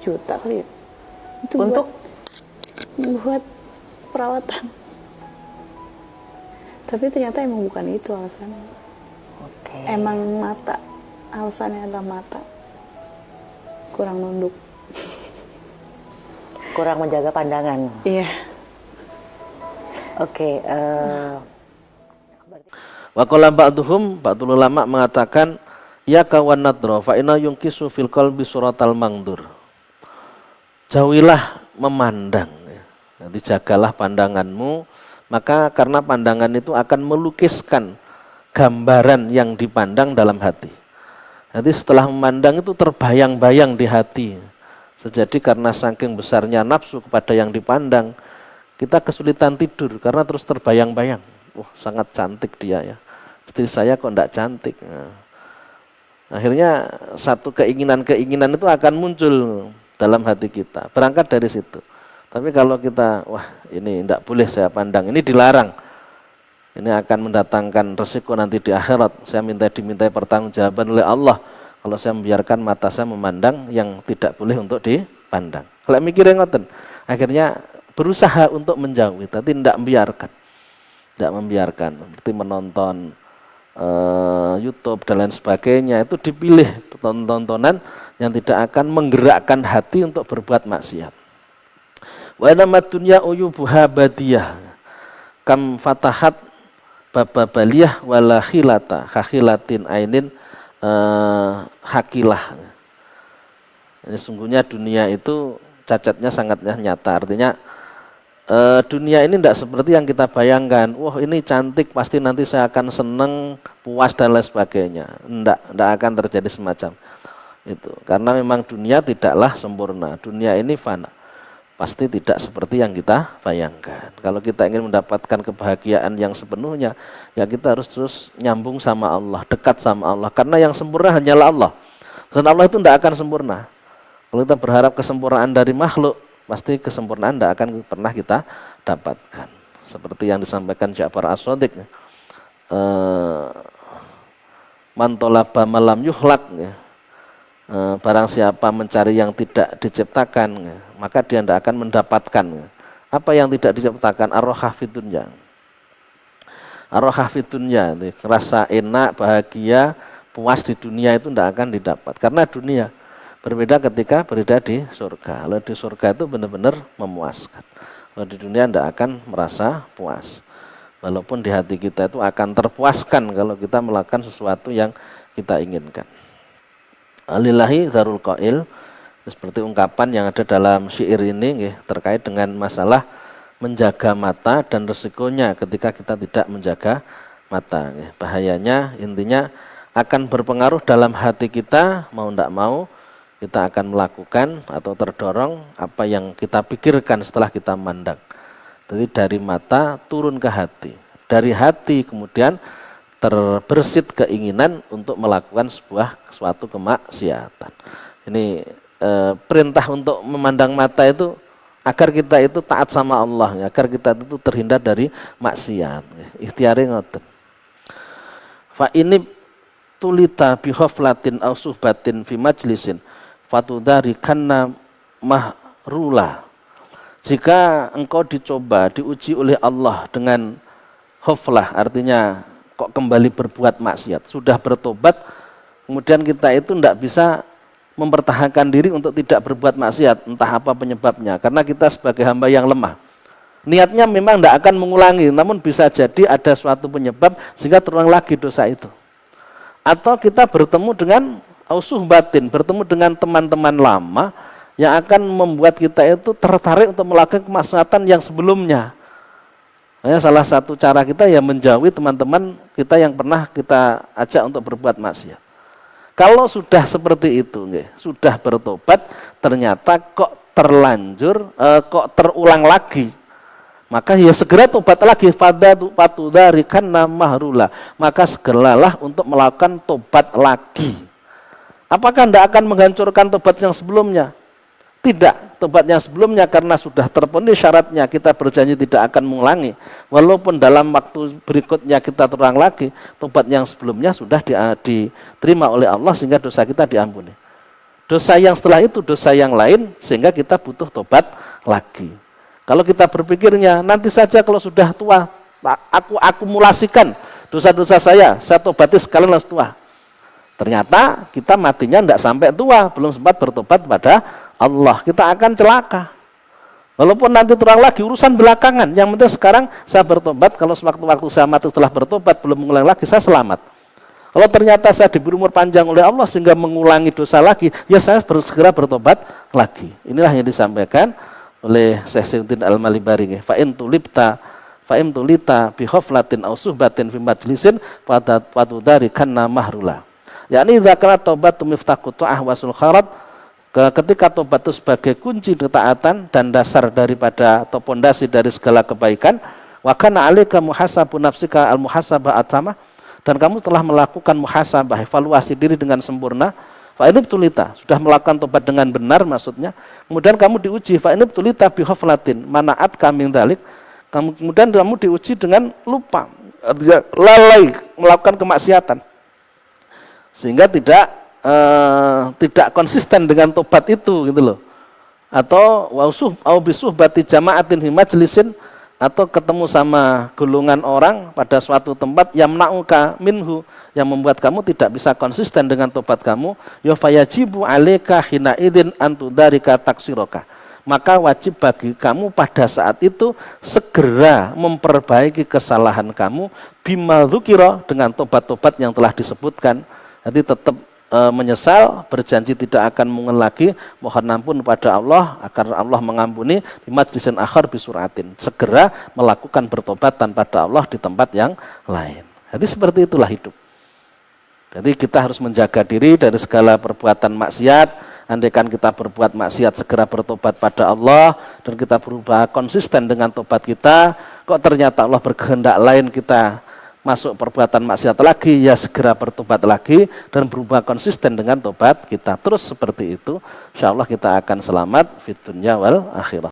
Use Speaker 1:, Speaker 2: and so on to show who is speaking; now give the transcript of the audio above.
Speaker 1: juta kali ya. Itu
Speaker 2: Untuk
Speaker 1: buat perawatan. Tapi ternyata emang bukan itu alasannya. Emang mata, alasannya adalah mata. Kurang nunduk.
Speaker 2: kurang menjaga pandangan.
Speaker 1: Iya.
Speaker 2: Oke.
Speaker 3: Wa qala ba'duhum, ba'dul ulama mengatakan ya kawan nadra fa inna yunkisu fil qalbi suratal mangdur. Jauhilah memandang. Nanti jagalah pandanganmu, maka karena pandangan itu akan melukiskan gambaran yang dipandang dalam hati. Nanti setelah memandang itu terbayang-bayang di hati. Sejadi karena saking besarnya nafsu kepada yang dipandang, kita kesulitan tidur karena terus terbayang-bayang. Sangat cantik dia ya. Istri saya kok enggak cantik. Nah, akhirnya satu keinginan-keinginan itu akan muncul dalam hati kita. Berangkat dari situ. Tapi kalau kita, wah ini enggak boleh saya pandang, ini dilarang. Ini akan mendatangkan resiko nanti di akhirat. Saya dimintai pertanggungjawaban oleh Allah kalau saya membiarkan mata saya memandang yang tidak boleh untuk dipandang. Kalau mikirnya ngoten, akhirnya berusaha untuk menjauhi, tapi tidak membiarkan. Seperti menonton YouTube dan lain sebagainya, itu dipilih tontonan yang tidak akan menggerakkan hati untuk berbuat maksiat. Wa nama dunya uyubuha badiyah kam fatahat babaliyah wala khilata khakilatin ainin hakilah. Ini sungguhnya dunia itu cacatnya sangat nyata. Artinya dunia ini tidak seperti yang kita bayangkan. Wah ini cantik, pasti nanti saya akan seneng, puas dan lain sebagainya. Tidak akan terjadi semacam itu. Karena memang dunia tidaklah sempurna. Dunia ini fana. Pasti tidak seperti yang kita bayangkan. Kalau kita ingin mendapatkan kebahagiaan yang sepenuhnya, ya kita harus terus nyambung sama Allah, dekat sama Allah. Karena yang sempurna hanyalah Allah. Dan Allah itu tidak akan sempurna. Kalau kita berharap kesempurnaan dari makhluk, pasti kesempurnaan tidak akan pernah kita dapatkan. Seperti yang disampaikan Ja'far As-Shadiq, man talaba malam yuhlak, barang siapa mencari yang tidak diciptakan, maka dia tidak akan mendapatkan. Apa yang tidak diciptakan? Ar-rohah fid dunya. Ar-rohah fid dunya, rasa enak, bahagia, puas di dunia itu tidak akan didapat. Karena dunia berbeda ketika berada di surga. Kalau di surga itu benar-benar memuaskan. Kalau di dunia tidak akan merasa puas. Walaupun di hati kita itu akan terpuaskan kalau kita melakukan sesuatu yang kita inginkan. Alillahi dzarul qail, seperti ungkapan yang ada dalam syair ini terkait dengan masalah menjaga mata dan resikonya ketika kita tidak menjaga mata. Bahayanya intinya akan berpengaruh dalam hati kita, mau tidak mau kita akan melakukan atau terdorong apa yang kita pikirkan setelah kita memandang. Jadi dari mata turun ke hati, dari hati kemudian terbersit keinginan untuk melakukan suatu kemaksiatan. Ini perintah untuk memandang mata itu agar kita itu taat sama Allah, agar kita itu terhindar dari maksiat. Ikhtiare ngoten. Fa ini tulita bihaflatin aw suhbatin fi majlisin fatudarikanna mahrula. Jika engkau dicoba, diuji oleh Allah dengan haflah, artinya kok kembali berbuat maksiat, sudah bertobat, kemudian kita itu tidak bisa mempertahankan diri untuk tidak berbuat maksiat, entah apa penyebabnya, karena kita sebagai hamba yang lemah. Niatnya memang tidak akan mengulangi, namun bisa jadi ada suatu penyebab sehingga terulang lagi dosa itu. Atau kita bertemu dengan ausuh batin, bertemu dengan teman-teman lama yang akan membuat kita itu tertarik untuk melakukan kemaksiatan yang sebelumnya. Salah satu cara kita ya menjauhi teman-teman kita yang pernah kita ajak untuk berbuat maksiat. Kalau sudah seperti itu, sudah bertobat, ternyata kok terlanjur, kok terulang lagi, maka ya segera tobat lagi. Fatudarikanna mahrula, maka segeralah untuk melakukan tobat lagi. Apakah tidak akan menghancurkan tobat yang sebelumnya? Tidak, tobat yang sebelumnya karena sudah terpenuhi syaratnya, kita berjanji tidak akan mengulangi. Walaupun dalam waktu berikutnya kita terulang lagi, tobat yang sebelumnya sudah diterima oleh Allah sehingga dosa kita diampuni. dosa yang setelah itu dosa yang lain, sehingga kita butuh tobat lagi. Kalau kita berpikirnya nanti saja kalau sudah tua, aku akumulasikan dosa-dosa saya tobati sekalian langsung tua. Ternyata kita matinya tidak sampai tua, belum sempat bertobat pada Allah, kita akan celaka. Walaupun nanti terang lagi urusan belakangan, yang penting sekarang saya bertobat, kalau sewaktu-waktu saya mati setelah bertobat belum mengulang lagi, saya selamat. Kalau ternyata saya diberi umur panjang oleh Allah sehingga mengulangi dosa lagi, ya saya segera bertobat lagi. Inilah yang disampaikan oleh Syekh Syaituddin Al-Malibari. Fa in tulita bi khaflatin aw suhbatin fi majlisin fatudarikanna mahrula. Yakni zakara taubatu miftaqut ta'ah wasul kharat, ketika tobat itu sebagai kunci ketaatan dan dasar daripada atau pondasi dari segala kebaikan. Wa kana 'alaika muhasabu nafsika al-muhasabah atama, dan kamu telah melakukan muhasabah, evaluasi diri dengan sempurna. Fa'inib tulita, sudah melakukan tobat dengan benar maksudnya. Kemudian kamu diuji, fa'inib tulita bihoflatin, manaat kaming dalik. Kemudian kamu diuji dengan lupa, lalai melakukan kemaksiatan, sehingga tidak konsisten dengan tobat itu, gitu loh. Atau bisuhbati jama'atin fi majlisin, atau ketemu sama golongan orang pada suatu tempat yang yamna'uka minhu, yang membuat kamu tidak bisa konsisten dengan tobat kamu, ya fayajibu 'alaika hina idzin an tudarika taksiroka, maka wajib bagi kamu pada saat itu segera memperbaiki kesalahan kamu bima dzukira, dengan tobat-tobat yang telah disebutkan. Jadi tetap menyesal, berjanji tidak akan mengulang lagi, mohon ampun pada Allah agar Allah mengampuni, di majlisin akhar bisuratin, segera melakukan bertobatan pada Allah di tempat yang lain. Jadi seperti itulah hidup. Jadi kita harus menjaga diri dari segala perbuatan maksiat. Andaikan kita berbuat maksiat, segera bertobat pada Allah, dan kita berubah konsisten dengan tobat kita. Kok ternyata Allah berkehendak lain, kita masuk perbuatan maksiat lagi, ya segera bertobat lagi dan berubah konsisten dengan tobat kita. Terus seperti itu, insya Allah kita akan selamat fid dunya wal akhirah.